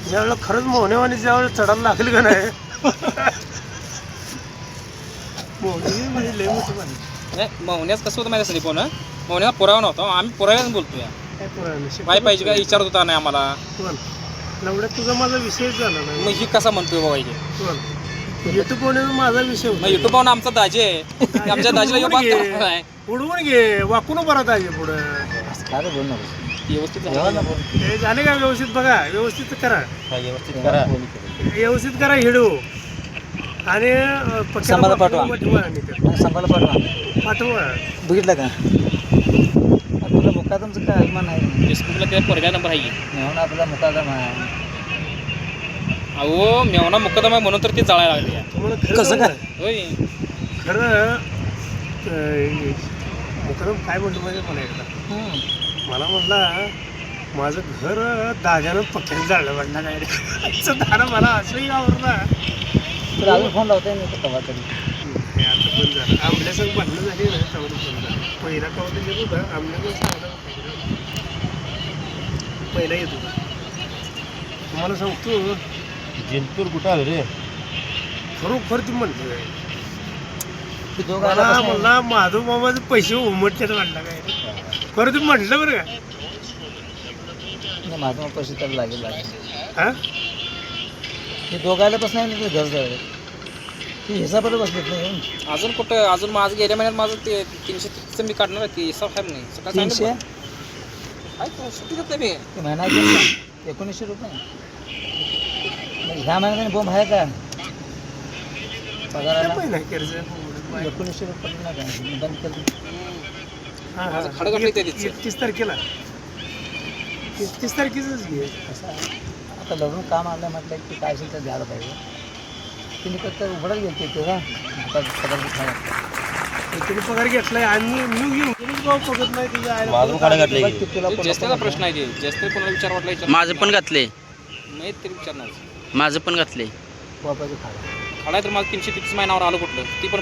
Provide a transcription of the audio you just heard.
ज्यावेळेला खरंच मोहनेवाणी ज्यावेळेला चढायला लागेल का नाही मोहने म्हणजे लय मोठी माणूस. नाही मौन्याच कसं होतं माहिती असेल कोण मौन्याला पुरावा नव्हता आम्ही पुराव्याच बोलतोय काय पुराण काय पाहिजे काय विचारत होता नाही आम्हाला लवड्यात तुझा माझा विषयच झाला मग नाही. ही कसा म्हणतोय बाबा इथे युट्यूब होण्याचा माझा विषय मग युट्यूब पाहून आमचा दाजी आहे आमच्या दाजीला उडवून घे. योग्य आहे उडवून घे वाकून बरा दाजी पुढं काय बोल नको व्यवस्थित झालं. हे झाले का व्यवस्थित बघा व्यवस्थित करा व्यवस्थित करा व्यवस्थित करा हिडू आणि संभाला पाठवा. पाठवा आणि ते. संभाला पाठवा पाठवा बघितलं का आपला मुकादमचं काय अभिमान आहे फेसबुकला त्या पोरगा नंबर आहे म्हणून आपला मुकादम आहे अहो मेवना मुकदम आहे म्हणून तर ते जळायला लागले तुम्हाला खरं कसं सांगू काय? का? होय खरं मुकदम काय म्हणतो म्हणजे मला एकदा मला म्हटला माझं घर दाद्यानं पक्क्याने जाळलं म्हटलं काय रे दादा मला असंही आवडला तर अजून फोन लावताय मी तर कवा तरी हे आता बंद झालं आंबल्यासंग भांडणं झाली ना तेवढं बंद झालं पहिला कवा तर येत होता आंबल्याकडे चांगला होता. पहिला येत होता तुम्हाला सांगतो जिंतूर कुठं आलं रे खरोखर ती म्हणते ती दोघं मला आल्यापासून- म्हणला माधव मामाचे पैसे उमटतात म्हटलं काय खरं तुम्ही म्हटलं बरं का नाही, माझं मग पैसे त्याला लागेल हा ते दोघं आल्यापासून आहे ना ते घर जायला ती हिसाबाला बसलेत नाही येऊन अजून कुठं अजून माझं गेल्या महिन्यात माझं ते 330 मी काढणार आहे की हिसाब आहे नाही सकाळी 300 काय सुट्टी देत नाही मी ते महिना घेऊन 1900 रुपये मग ह्या महिन्याने बोंब आहे का पगाराला पण नाही कर्ज 1900 रुपये पडलं नाही का बंद कर माझं खडं घातलं त्या दिवशी. 31 तारखेला 31 तारखेच घे असं आहे. आता लढून काम आलं म्हटलं की काय असेल तर द्यायला पाहिजे तिने तर उघडायला गेलते तेव्हा आता पगार खायला तुम्ही पगार घेतलाय आणि मी घेऊन तुम्हीच भाव बघत नाही तुझ्या आईला जास्तीचा प्रश्न आहे ते जास्त कोणाला विचार वाटला विचार माझं पण घातले नाही तरी विचारणार माझं पण घातले वापायचं खायला खडा तर मला 330 महिन्यावर आलं कुठलं ती पण